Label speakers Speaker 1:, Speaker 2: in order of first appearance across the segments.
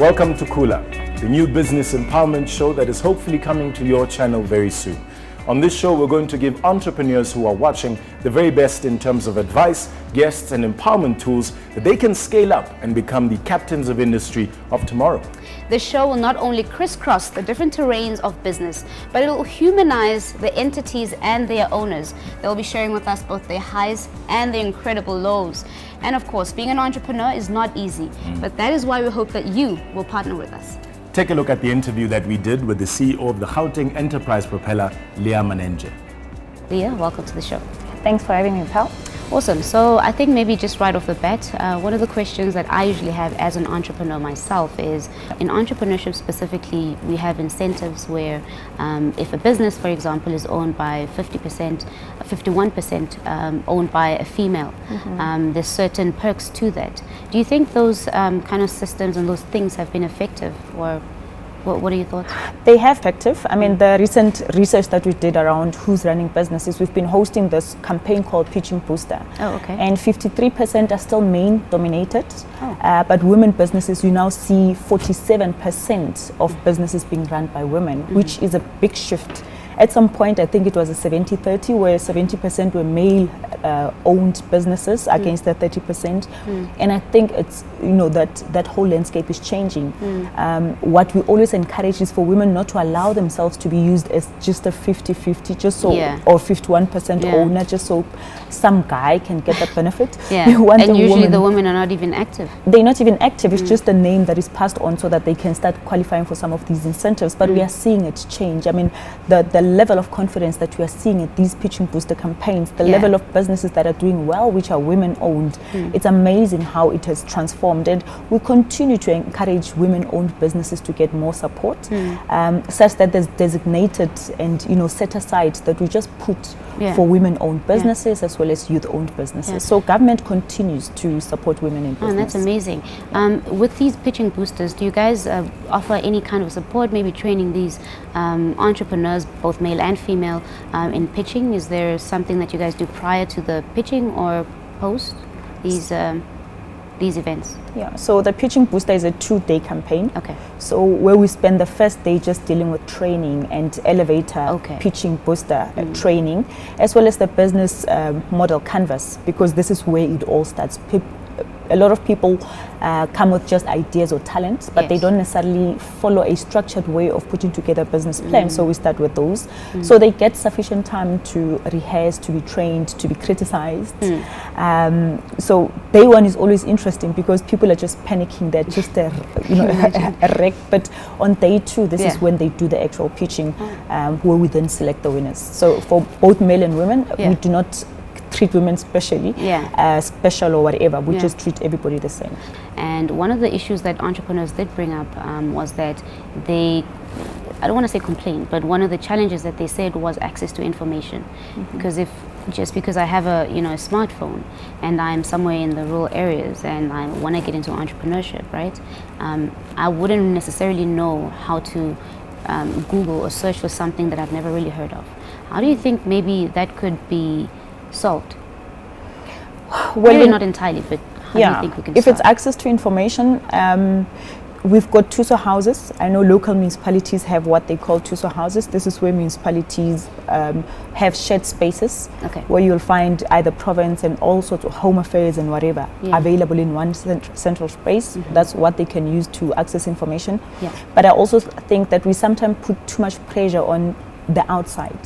Speaker 1: Welcome to Khula, the new business empowerment show that is hopefully coming to your channel very soon. On this show, we're going to give entrepreneurs who are watching the very best in terms of advice, guests, and empowerment tools that they can scale up and become the captains of industry of tomorrow.
Speaker 2: The show will not only crisscross the different terrains of business, but it will humanize the entities and their owners. They'll be sharing with us both their highs and their incredible lows. And of course, being an entrepreneur is not easy, but that is why we hope that you will partner with us.
Speaker 1: Take a look at the interview that we did with the CEO of the Gauteng Enterprise Propeller, Leah Manenje.
Speaker 2: Leah, welcome to the show.
Speaker 3: Thanks for having me, pal.
Speaker 2: Awesome. So I think maybe just right off the bat, one of the questions that I usually have as an entrepreneur myself is, in entrepreneurship specifically, we have incentives where if a business, for example, is owned by 50%, 51% owned by a female, there's certain perks to that. Do you think those kind of systems and those things have been effective, or what are your thoughts?
Speaker 3: They have effective. I mean, the recent research that we did around who's running businesses, we've been hosting this campaign called Pitching Booster.
Speaker 2: Oh, okay.
Speaker 3: And 53% are still male dominated, but women businesses, you now see 47% of businesses being run by women, which is a big shift. At some point, I think it was a 70-30, where 70% were male-owned businesses against the 30%. And I think it's, that whole landscape is changing. What we always encourage is for women not to allow themselves to be used as just a 50-50, just so, or 51% owner, just so some guy can get that benefit.
Speaker 2: And usually the women are not even active.
Speaker 3: They're not even active. It's just a name that is passed on so that they can start qualifying for some of these incentives. But we are seeing it change. I mean, the level of confidence that we are seeing at these Pitching Booster campaigns, the level of businesses that are doing well, which are women-owned, it's amazing how it has transformed. And we continue to encourage women-owned businesses to get more support, such that there's designated and set aside that we just put for women-owned businesses as well as youth-owned businesses. So government continues to support women in business.
Speaker 2: And that's amazing. With these Pitching Boosters, do you guys offer any kind of support, maybe training these entrepreneurs, both male and female, in pitching? Is there something that you guys do prior to the pitching or post these events?
Speaker 3: Yeah, so the Pitching Booster is a 2-day campaign.
Speaker 2: Okay.
Speaker 3: So where we spend the first day just dealing with training and elevator Pitching Booster training, as well as the business model canvas, because this is where it all starts. A lot of people come with just ideas or talents, but they don't necessarily follow a structured way of putting together a business plan. So we start with those. So they get sufficient time to rehearse, to be trained, to be criticized. So day one is always interesting because people are just panicking. They're just a wreck. But on day two, this is when they do the actual pitching, where we then select the winners. So for both male and women, we do not treat women specially, special or whatever. We just treat everybody the same.
Speaker 2: And one of the issues that entrepreneurs did bring up was that they, I don't want to say complain, but one of the challenges that they said was access to information. Because just because I have a a smartphone and I'm somewhere in the rural areas and I want to get into entrepreneurship, right? I wouldn't necessarily know how to Google or search for something that I've never really heard of. How do you think maybe that could be solved? Well, maybe not entirely, but how do you think we can
Speaker 3: if it's access to information, we've got TUSO houses. I know local municipalities have what they call TUSO houses. This is where municipalities have shared spaces where you'll find either province and all sorts of home affairs and whatever available in one central space. That's what they can use to access information. But I also think that we sometimes put too much pressure on the outside.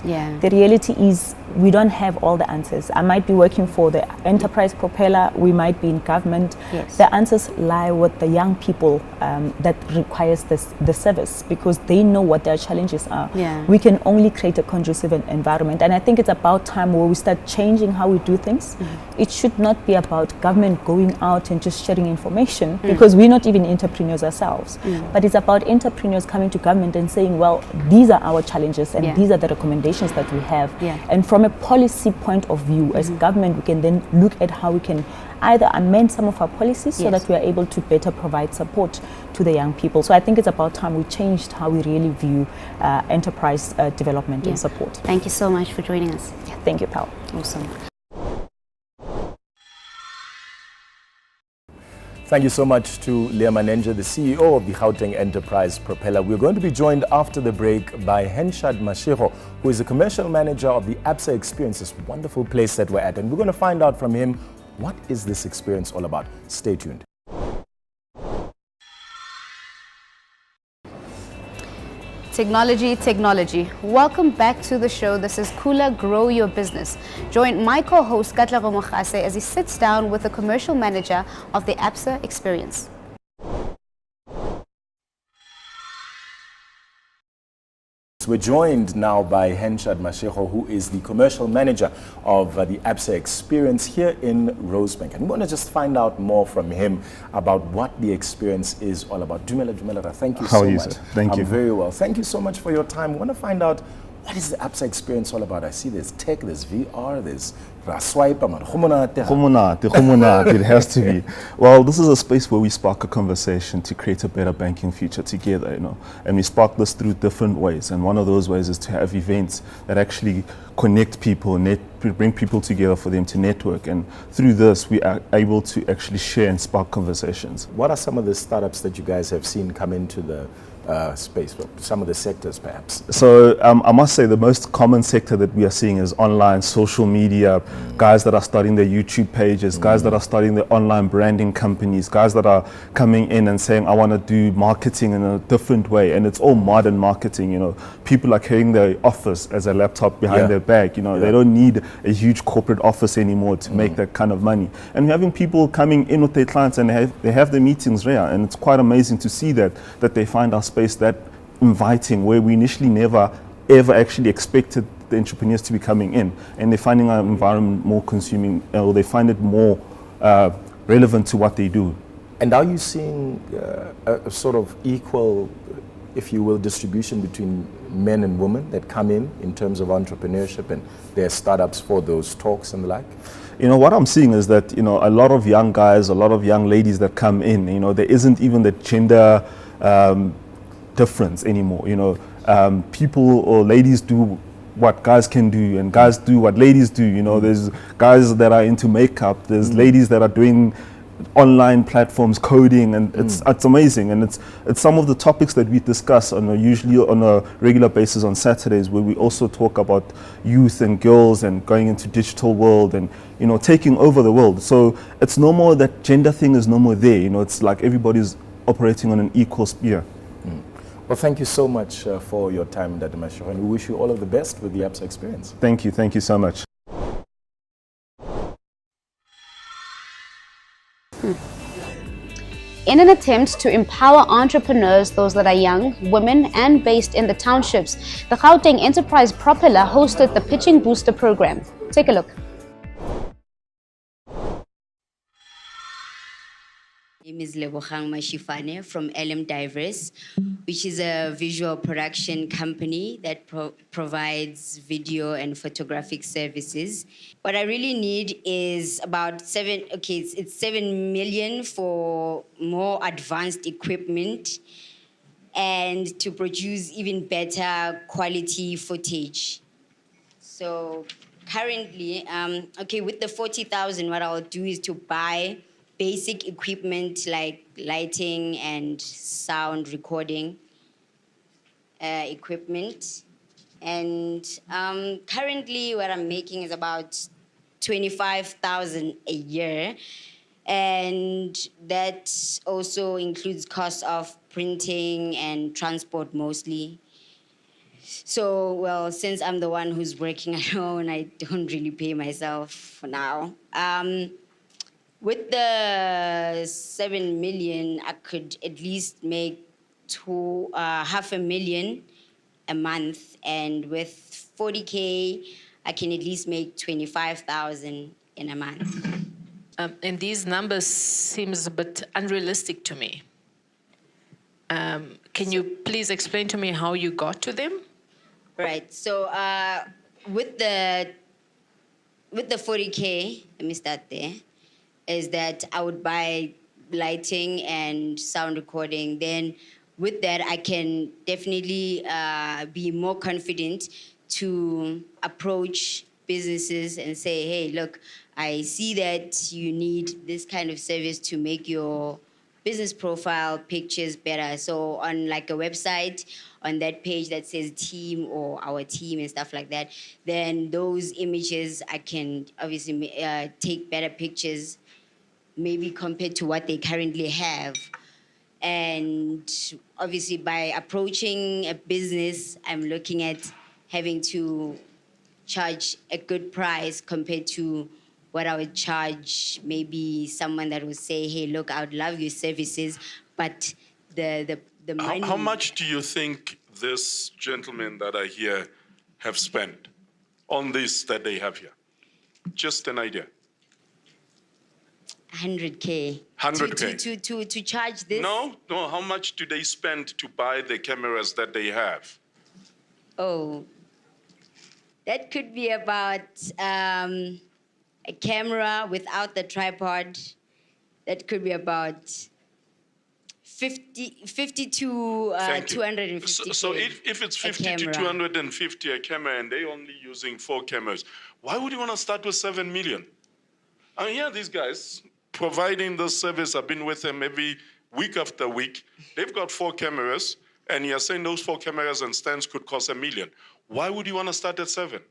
Speaker 3: The reality is we don't have all the answers. I might be working for the enterprise propeller, we might be in government. The answers lie with the young people that requires the service, because they know what their challenges are. We can only create a conducive environment, and I think it's about time where we start changing how we do things. It should not be about government going out and just sharing information, because we're not even entrepreneurs ourselves, but it's about entrepreneurs coming to government and saying, well, these are our challenges and these are the recommendations that we have. And from a policy point of view, as government, we can then look at how we can either amend some of our policies so that we are able to better provide support to the young people. So I think it's about time we changed how we really view enterprise development and support.
Speaker 2: Thank you so much for joining us.
Speaker 3: Thank you, Pal.
Speaker 2: Awesome.
Speaker 1: Thank you so much to Leah Manenja, the CEO of the Gauteng Enterprise Propeller. We're going to be joined after the break by Henshad Mashiro, who is the commercial manager of the ABSA Experience, this wonderful place that we're at. And we're going to find out from him, what is this experience all about? Stay tuned.
Speaker 2: Technology, technology. Welcome back to the show. This is Khula Grow Your Business. Join my co-host Katleho Mogase as he sits down with the commercial manager of the ABSA Experience.
Speaker 1: We're joined now by Henshad Mashiro, who is the commercial manager of the ABSA Experience here in Rosebank. And we want to just find out more from him about what the experience is all about. Dumela, thank you so much.
Speaker 4: How are you, sir? Thank you.
Speaker 1: I'm very well. Thank you so much for your time. We want to find out, what is the ABSA Experience all about? I see there's tech, there's VR, there's swipe,
Speaker 4: it has to be. Well, this is a space where we spark a conversation to create a better banking future together, and we spark this through different ways. And one of those ways is to have events that actually connect people, bring people together for them to network. And through this, we are able to actually share and spark conversations.
Speaker 1: What are some of the startups that you guys have seen come into the space, some of the sectors perhaps?
Speaker 4: So I must say the most common sector that we are seeing is online, social media, guys that are starting their YouTube pages, guys that are starting their online branding companies, guys that are coming in and saying, I want to do marketing in a different way. And it's all modern marketing, People are carrying their office as a laptop behind their back, They don't need a huge corporate office anymore to make that kind of money. And we're having people coming in with their clients and they have their meetings there. And it's quite amazing to see that they find our space that inviting, where we initially never ever actually expected the entrepreneurs to be coming in, and they're finding our environment more consuming, or they find it more relevant to what they do.
Speaker 1: And are you seeing a sort of equal, if you will, distribution between men and women that come in terms of entrepreneurship and their startups for those talks and the like?
Speaker 4: What I'm seeing is that, a lot of young guys, a lot of young ladies that come in, there isn't even the gender difference anymore. People or ladies do what guys can do, and guys do what ladies do. There's guys that are into makeup, there's ladies that are doing online platforms, coding, and it's amazing. And it's some of the topics that we discuss usually on a regular basis on Saturdays, where we also talk about youth and girls and going into digital world and taking over the world. So it's no more that gender thing is no more there. It's like everybody's operating on an equal sphere.
Speaker 1: Well, thank you so much for your time, Dr. Mashiro, and we wish you all of the best with the ABSA Experience.
Speaker 4: Thank you so much.
Speaker 2: In an attempt to empower entrepreneurs, those that are young, women, and based in the townships, the Gauteng Enterprise Propeller hosted the Pitching Booster program. Take a look.
Speaker 5: My name is Lebogang Mashifane from LM Diverse, which is a visual production company that provides video and photographic services. What I really need is about it's 7 million for more advanced equipment and to produce even better quality footage. So currently, with the 40,000, what I'll do is to buy basic equipment like lighting and sound recording equipment. And currently what I'm making is about 25,000 a year. And that also includes costs of printing and transport mostly. So, well, since I'm the one who's working alone, I don't really pay myself for now. With the 7 million, I could at least make $500,000 a month, and with 40K, I can at least make 25,000 in a month.
Speaker 6: And these numbers seems a bit unrealistic to me. Can you please explain to me how you got to them?
Speaker 5: Right. So with the 40K, let me start there, is that I would buy lighting and sound recording. Then with that, I can definitely be more confident to approach businesses and say, hey, look, I see that you need this kind of service to make your business profile pictures better. So on like a website, on that page that says team or our team and stuff like that, then those images I can obviously take better pictures, maybe compared to what they currently have. And obviously by approaching a business, I'm looking at having to charge a good price compared to what I would charge maybe someone that would say, hey, look, I would love your services, but the money...
Speaker 7: How much do you think this gentleman that I hear have spent on this that they have here? Just an idea.
Speaker 5: 100K.
Speaker 7: 100K.
Speaker 5: To charge this?
Speaker 7: No. How much do they spend to buy the cameras that they have?
Speaker 5: Oh, that could be about a camera without the tripod. That could be about 50 to 250.
Speaker 7: So if it's 50 to 250 a camera and they're only using 4 cameras, why would you want to start with 7 million? I mean, here these guys providing this service. I've been with them every week after week. They've got 4 cameras, and you're saying those 4 cameras and stands could cost $1 million. Why would you want to start at 7?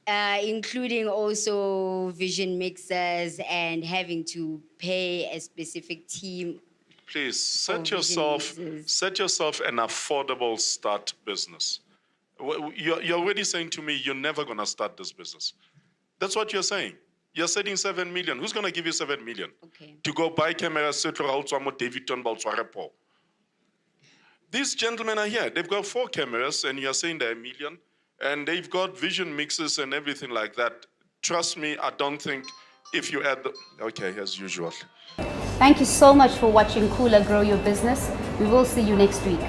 Speaker 5: Including also vision mixers and having to pay a specific team.
Speaker 7: Please set yourself an affordable start business. You're already saying to me you're never going to start this business. That's what you're saying. You're setting 7 million. Who's going to give you 7 million?
Speaker 5: Okay.
Speaker 7: To go buy cameras, these gentlemen are here. They've got 4 cameras, and you're saying they're $1 million, and they've got vision mixes and everything like that. Trust me, I don't think if you add the... Okay, as usual.
Speaker 2: Thank you so much for watching Khula Grow Your Business. We will see you next week.